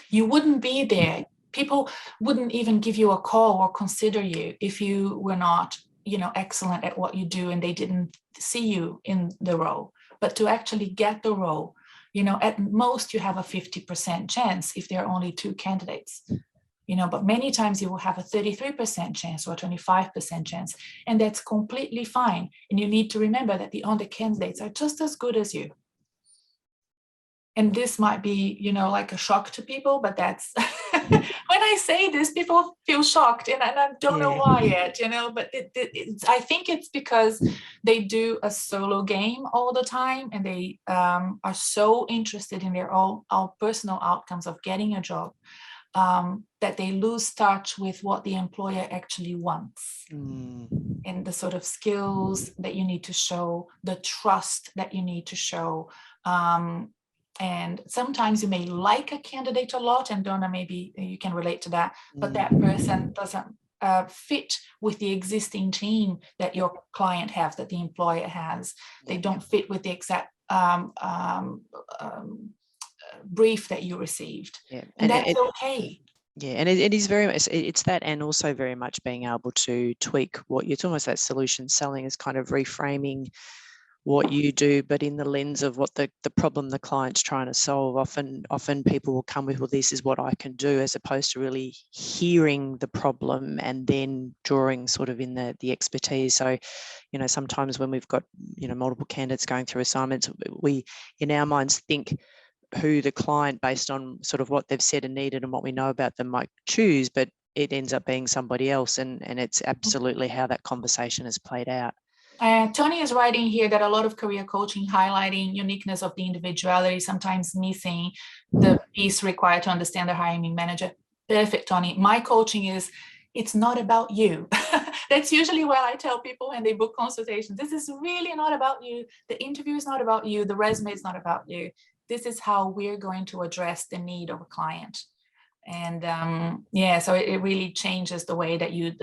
You wouldn't be there. People wouldn't even give you a call or consider you if you were not, you know, excellent at what you do and they didn't see you in the role. But to actually get the role, you know, at most you have a 50% chance if there are only 2 candidates, you know, but many times you will have a 33% chance or a 25% chance, and that's completely fine. And you need to remember that the other candidates are just as good as you. And this might be, you know, like a shock to people, but that's when I say this, people feel shocked, and I don't know why yet, you know, but I think it's because they do a solo game all the time, and they are so interested in their all personal outcomes of getting a job that they lose touch with what the employer actually wants. And the sort of skills that you need to show, the trust that you need to show. And sometimes you may like a candidate a lot, and Donna, maybe you can relate to that, but that person doesn't fit with the existing team that your client has, that the employer has. They don't fit with the exact brief that you received. And that's okay.
Yeah, and it is very much, it's that, and also very much being able to tweak what you're talking about. That solution selling is kind of reframing what you do, but in the lens of what the problem the client's trying to solve. Often people will come with, well, this is what I can do, as opposed to really hearing the problem and then drawing sort of in the expertise. So, you know, sometimes when we've got, you know, multiple candidates going through assignments, we in our minds think who the client, based on sort of what they've said and needed and what we know about them, might choose, but it ends up being somebody else, and it's absolutely how that conversation has played out.
Tony is writing here that a lot of career coaching highlighting uniqueness of the individuality, sometimes missing the piece required to understand the hiring manager. Perfect, Tony. My coaching is, it's not about you. That's usually what I tell people when they book consultations. This is really not about you. The interview is not about you. The resume is not about you. This is how we're going to address the need of a client. And yeah, so it really changes the way that you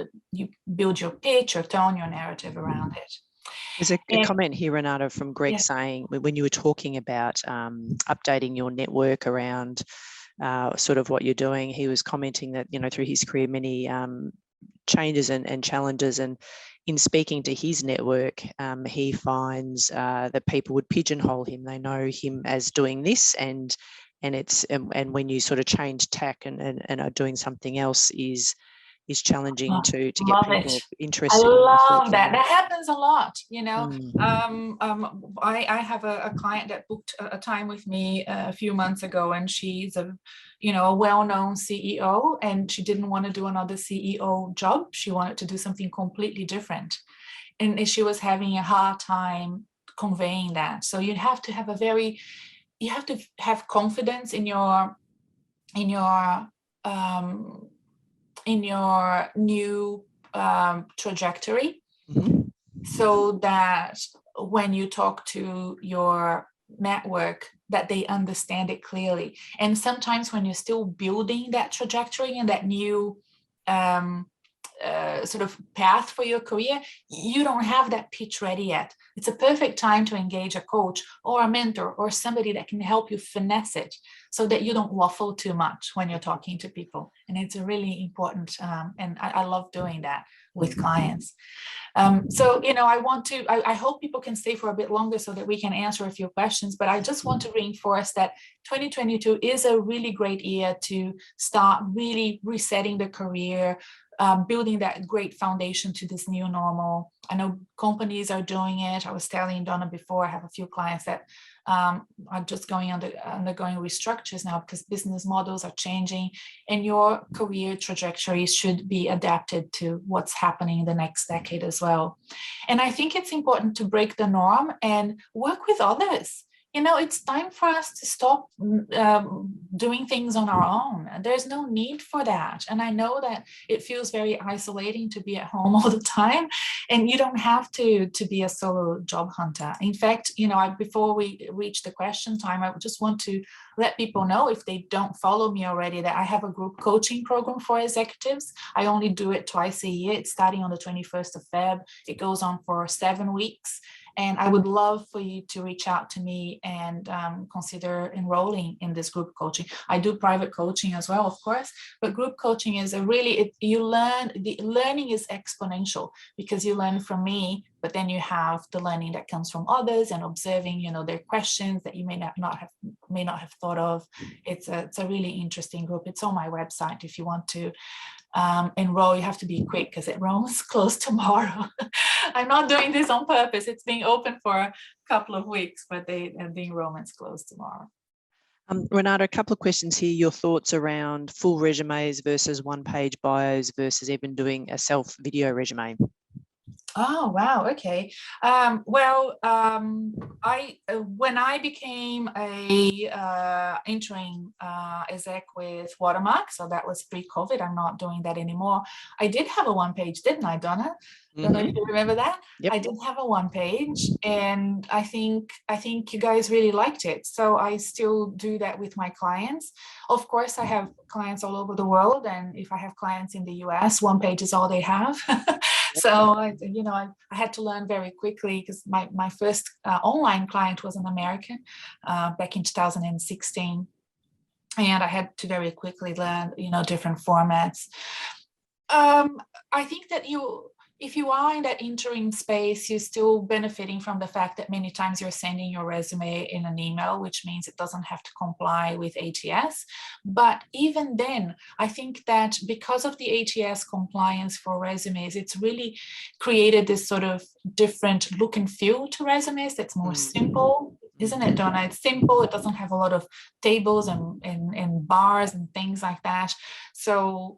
build your pitch or tone your narrative around it.
There's a comment here, Renata, from Greg, saying when you were talking about updating your network around sort of what you're doing, he was commenting that, you know, through his career, many changes and challenges, and in speaking to his network, he finds that people would pigeonhole him. They know him as doing this, and when you sort of change tack and are doing something else is challenging to get people interested.
I love that. That happens a lot, you know. I have a client that booked a time with me a few months ago, and she's a well-known CEO, and she didn't want to do another CEO job. She wanted to do something completely different, and she was having a hard time conveying that. So you have to have confidence in your new trajectory, so that when you talk to your network, that they understand it clearly. And sometimes when you're still building that trajectory and that new sort of path for your career, you don't have that pitch ready yet. It's a perfect time to engage a coach or a mentor or somebody that can help you finesse it, so that you don't waffle too much when you're talking to people. And it's a really important, and I love doing that with clients. So, you know, I hope people can stay for a bit longer so that we can answer a few questions, but I just want to reinforce that 2022 is a really great year to start really resetting the career, building that great foundation to this new normal. I know companies are doing it. I was telling Donna before, I have a few clients that are just undergoing restructures now because business models are changing, and your career trajectory should be adapted to what's happening in the next decade as well. And I think it's important to break the norm and work with others. You know, it's time for us to stop doing things on our own. There's no need for that. And I know that it feels very isolating to be at home all the time, and you don't have to be a solo job hunter. In fact, you know, before we reach the question time, I just want to let people know, if they don't follow me already, that I have a group coaching program for executives. I only do it twice a year. It's starting on the 21st of Feb. It goes on for 7 weeks. And I would love for you to reach out to me and consider enrolling in this group coaching. I do private coaching as well, of course, but group coaching is the learning is exponential, because you learn from me, but then you have the learning that comes from others and observing, you know, their questions that you may not have thought of. It's a really interesting group. It's on my website if you want to enroll. You have to be quick because enrollment's closed tomorrow. I'm not doing this on purpose. It's being open for a couple of weeks, but the enrollment's closed tomorrow.
Renata, a couple of questions here. Your thoughts around full resumes versus one-page bios versus even doing a self-video resume?
Oh, wow. Okay. When I became a interim exec with Watermark, so that was pre-COVID. I'm not doing that anymore. I did have a one page, didn't I, Donna? Don't know if you remember that.
Yep.
I did have a one page, and I think you guys really liked it. So I still do that with my clients. Of course, I have clients all over the world, and if I have clients in the US, one page is all they have. So I had to learn very quickly, because my first online client was an American back in 2016, and I had to very quickly learn different formats. I think that if you are in that interim space, you're still benefiting from the fact that many times you're sending your resume in an email, which means it doesn't have to comply with ATS. But even then, I think that because of the ATS compliance for resumes, it's really created this sort of different look and feel to resumes that's more simple. Isn't it, Donna? It's simple. It doesn't have a lot of tables and bars and things like that. So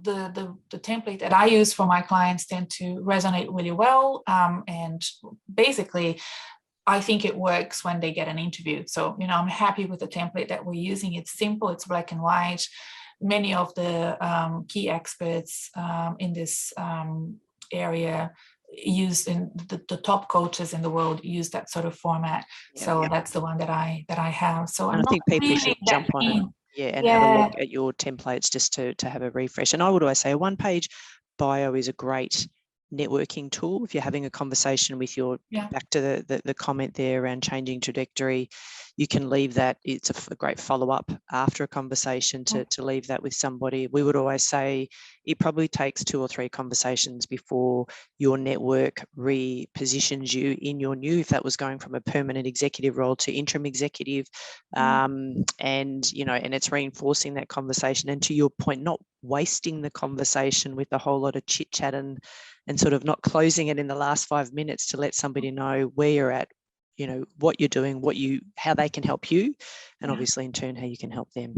the template that I use for my clients tend to resonate really well. And basically, I think it works when they get an interview. So, I'm happy with the template that we're using. It's simple. It's black and white. Many of the key experts in this area use, in the top coaches in the world use that sort of format. So that's the one that I have. So
I think people should jump on it. And have a look at your templates just to have a refresh. And I would always say a one-page bio is a great networking tool. If you're having a conversation with back to the comment there around changing trajectory, you can leave that. It's a great follow-up after a conversation to leave that with somebody. We would always say it probably takes 2 or 3 conversations before your network repositions you in your new, if that was going from a permanent executive role to interim executive, and it's reinforcing that conversation. And to your point, not wasting the conversation with a whole lot of chit chat and sort of not closing it in the last 5 minutes to let somebody know where you're at, what you're doing, how they can help you, and obviously in turn how you can help them.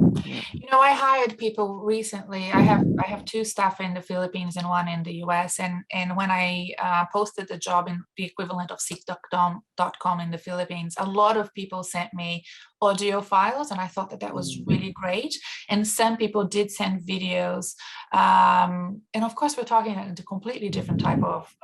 I hired people recently. I have 2 staff in the Philippines and 1 in the US, and when I posted the job in the equivalent of seek.com in the Philippines, a lot of people sent me audio files, and I thought that was really great. And some people did send videos, and of course we're talking a completely different type of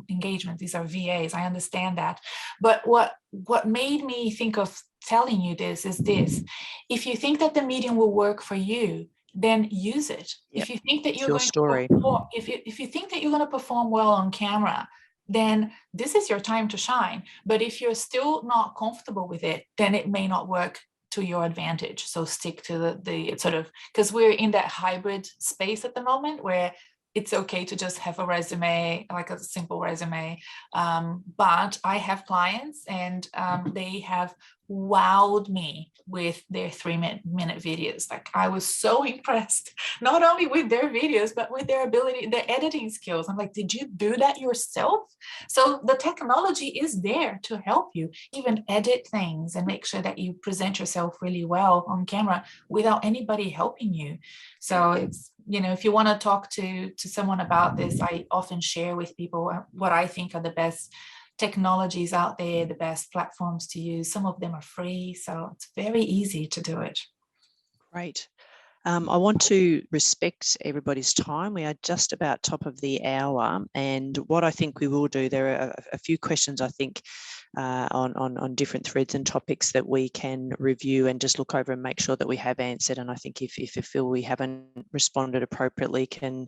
engagement. These are VAs, I understand that, but what made me think of telling you this is this: if you think that the medium will work for you, then use it. If you think that you're going to perform, if you think that you're going to perform well on camera, then this is your time to shine. But if you're still not comfortable with it, then it may not work to your advantage. So stick to the sort of, because we're in that hybrid space at the moment where it's okay to just have a resume, like a simple resume. But I have clients, and they have wowed me with their 3-minute videos. Like, I was so impressed, not only with their videos, but with their ability, their editing skills. I'm like, did you do that yourself? So the technology is there to help you even edit things and make sure that you present yourself really well on camera without anybody helping you. So it's, if you want to talk to someone about this, I often share with people what I think are the best technologies out there, the best platforms to use. Some of them are free, so it's very easy to do it.
Great. I want to respect everybody's time. We are just about top of the hour, and what I think we will do, there are a few questions I think on different threads and topics that we can review and just look over and make sure that we have answered. And I think if you feel we haven't responded appropriately, can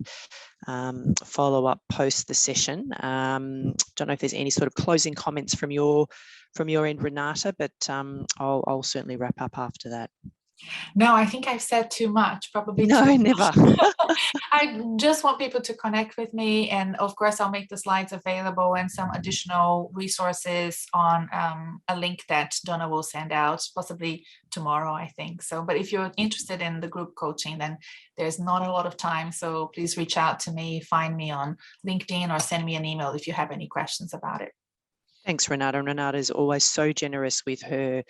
follow up post the session. Don't know if there's any sort of closing comments from your end, Renata, but I'll certainly wrap up after that.
No, I think I've said too much, probably.
No, never.
I just want people to connect with me. And of course, I'll make the slides available and some additional resources on a link that Donna will send out, possibly tomorrow, I think. So, but if you're interested in the group coaching, then there's not a lot of time. So please reach out to me, find me on LinkedIn, or send me an email if you have any questions about it.
Thanks, Renata. And Renata is always so generous with her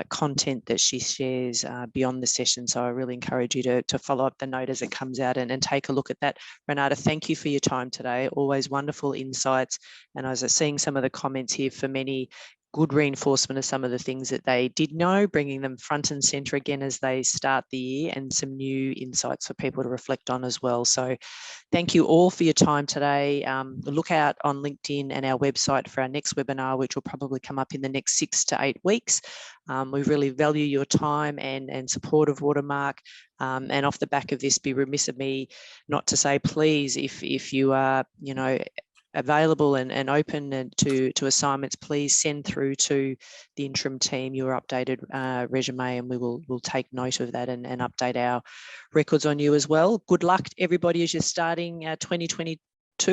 content that she shares beyond the session. So I really encourage you to follow up the note as it comes out and take a look at that. Renata, thank you for your time today. Always wonderful insights. And I was seeing some of the comments here, for many, good reinforcement of some of the things that they did know, bringing them front and centre again as they start the year, and some new insights for people to reflect on as well. So thank you all for your time today. Look out on LinkedIn and our website for our next webinar, which will probably come up in the next 6 to 8 weeks. We really value your time and support of Watermark. And off the back of this, be remiss of me not to say, please, if you are, available and open to assignments, please send through to the interim team your updated resume, and we'll take note of that and update our records on you as well. Good luck, everybody, as you're starting 2022.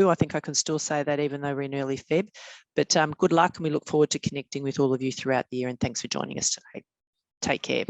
I think I can still say that even though we're in early Feb. But good luck, and we look forward to connecting with all of you throughout the year, and thanks for joining us today. Take care.